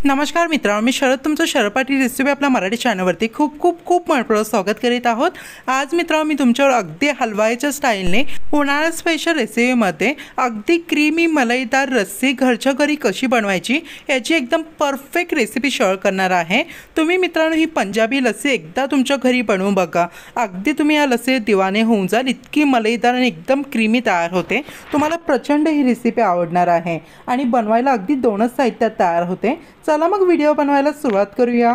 नमस्कार मित्रांनो, मी शरद तुमचं शरद पाटील रेसिपी आपल्या मराठी चॅनलवरती खूप मनपूर्वक स्वागत करीत आहोत। आज मित्रांनो मी तुमच्यावर अगदी हलवाईच्या स्टाईलने उन्हाळा स्पेशल रेसिपीमध्ये अगदी क्रीमी मलाईदार लस्सी घरच्या घरी कशी बनवायची याची एकदम परफेक्ट रेसिपी शेअर करणार आहे। तुम्ही मित्रांनो ही पंजाबी लस्सी एकदा तुमच्या घरी बनवून बघा, अगदी तुम्ही या लस्सी दिवाने होऊन जाल। इतकी मलाईदार आणि एकदम क्रीमी तयार होते। तुम्हाला प्रचंड ही रेसिपी आवडणार आहे आणि बनवायला अगदी 2च साहित्यात तयार होते। चला मग व्हिडिओ बनवायला सुरुवात करूया।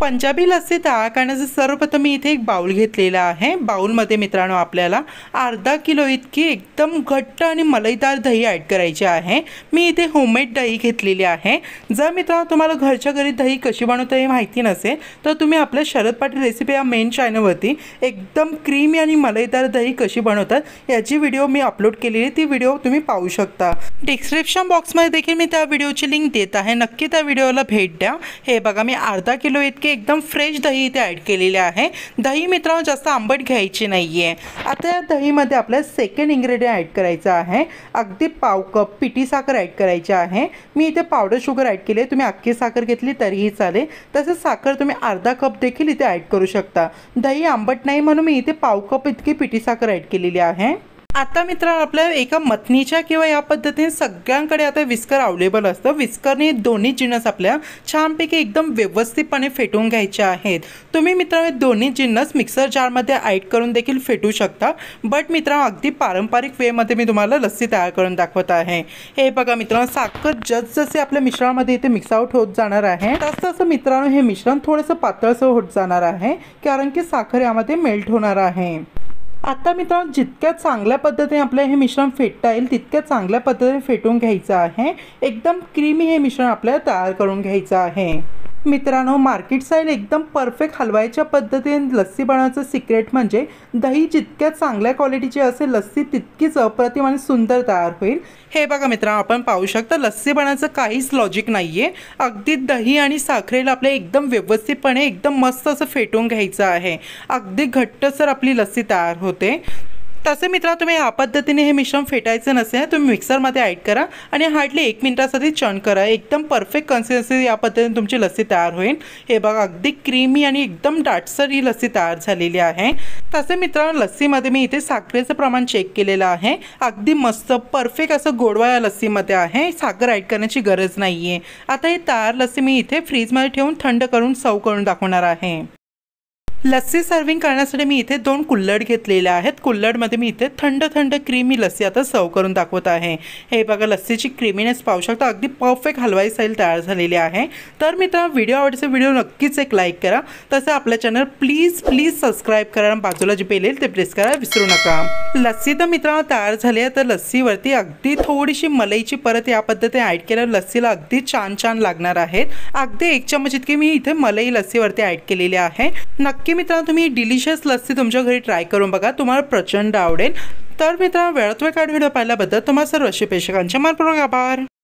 पंजाबी लस्सी तयार करण्यासाठी सर्वप्रथम मी इथे एक बाउल घेतलेला आहे। बाउलमध्ये मित्रांनो आपल्याला अर्धा किलो इतकी एकदम घट्ट आणि मलाईदार दही ॲड करायची आहे। मी इथे होममेड दही घेतलेली आहे। जर मित्रांनो तुम्हाला घरच्या घरी दही कशी बनवता हे माहिती नसेल तर तुम्ही आपल्या शरद पाटील रेसिपी या मेन चॅनलवरती एकदम क्रीमी आणि मलाईदार दही कशी बनवतात याची व्हिडिओ मी अपलोड केलेली आहे, ती व्हिडिओ तुम्ही पाहू शकता। डिस्क्रिप्शन बॉक्समध्ये देखील मी त्या व्हिडिओची लिंक देत आहे, नक्की त्या व्हिडिओला भेट द्या। हे बघा मी अर्धा किलो इतकी एकदम फ्रेश दही इथे ॲड केलेले आहे। दही मित्रांनो जास्त आंबट घ्यायची नाहीये। आता या दहीमध्ये आपल्याला सेकंड इन्ग्रेडियंट ॲड करायचा आहे। अगदी पाव कप पिठी साखर ॲड करायची आहे। मी इथे पावडर शुगर ॲड केली आहे, तुम्ही अख्खी साखर घेतली तरीही चालेल। तसेच साखर तुम्ही अर्धा कप देखील इथे ॲड करू शकता। दही आंबट नाही म्हणून मी इथे पाव कप इतकी पिठी साखर ॲड केलेली आहे। आता मित्रांनो आपल्या एका मथनीच्या किंवा या पद्धतीने सगळ्यांकडे आता विस्कर अवेलेबल असतं। विस्करने दोन्ही जिन्नस आपल्या छानपैकी एकदम व्यवस्थितपणे फेटून घ्यायचे आहेत। तुम्ही मित्रांनो दोन्ही जिन्नस मिक्सर जारमध्ये ॲड करून देखील फेटू शकता, बट मित्रांनो अगदी पारंपरिक वेमध्ये मी तुम्हाला लस्सी तयार करून दाखवत आहे। हे बघा मित्रांनो साखर जसजसे आपल्या मिश्रणामध्ये इथे मिक्स आउट होत जाणार आहे तसं मित्रांनो हे मिश्रण थोडंसं पातळसर होत जाणार आहे, कारण की साखर यामध्ये मेल्ट होणार आहे। आता मित्रांनो जितक्या चांगल्या पद्धतीने आपले हे मिश्रण फेटता येईल तितक्या चांगल्या पद्धतीने फेटून घ्यायचं आहे। एकदम क्रीमी हे मिश्रण आपल्याला तयार करून घ्यायचं आहे। मित्रांनो मार्केट स्टाईल एकदम परफेक्ट हलवायच्या पद्धतीने लस्सी बनवण्याचं सिक्रेट म्हणजे दही जितक्या चांगल्या क्वालिटीची असेल लस्सी तितकीच अप्रतिम आणि सुंदर तयार होईल। हे बघा मित्रांनो आपण पाहू शकता लस्सी बनवायचं काहीच लॉजिक नाहीये। अगदी दही आणि साखरेला आपले एकदम व्यवस्थितपणे एकदम मस्त असं फेटून घ्यायचं आहे। अगदी घट्टसर आपली लस्सी तयार होते। तसे मित्रांनो तुम्ही या पद्धतीने हे मिश्रण फेटायचं नसेल तुम्ही मिक्सरमध्ये ॲड करा आणि हार्डली 1 मिनिटासाठी चर्न करा। एकदम परफेक्ट कन्सिस्टन्सी या पद्धतीने तुमची लस्सी तयार होईल। हे बघा अगदी क्रीमी आणि एकदम दाटसर ही लस्सी तयार झालेली आहे। तसे मित्रांनो लस्सीमध्ये मी इथे साखरेचं प्रमाण चेक केलेलं आहे। अगदी मस्त परफेक्ट असं गोडवा या लस्सीमध्ये आहे, साखर ॲड करण्याची गरज नाही आहे। आता ही तयार लस्सी मी इथे फ्रीजमध्ये ठेवून थंड करून सर्व करून दाखवणार आहे। लस्सी सर्विंग करण्यासाठी मी इथे 2 कुल्हड घेतलेले आहेत। कुल्हडमध्ये मी इथे थंड क्रीमी लस्सी आता सर्व करून दाखवत आहे। हे बघा लस्सीची क्रीमीनेस पाहू शकता, अगदी परफेक्ट हलवाई स्टाईल तयार झालेली आहे। तर मित्रांनो व्हिडिओ आवडल्यास व्हिडिओ नक्कीच एक लाईक करा, तसं आपल्या चॅनल प्लीज सबस्क्राईब करा आणि बाजूला जे बेल येईल ते प्रेस करायला विसरू नका। लस्सी तर मित्रांनो तयार झाली आहे, तर लस्सीवरती अगदी थोडीशी मलईची परत या पद्धतीने ॲड केल्यावर लस्सीला अगदी छान लागणार आहेत। अगदी 1 चमच इतकी मी इथे मलई लस्सीवरती ॲड केलेली आहे। नक्की मित्रांनो तुम्ही डिलिशियस लस्सी तुमच्या घरी ट्राय करून बघा, तुम्हाला प्रचंड आवडेल। तर मित्रांनो वेळात वेळ काढून व्हिडिओ पाहिल्याबद्दल तुम्हाला सर्व प्रेक्षकांचे मनपूर्वक आभार।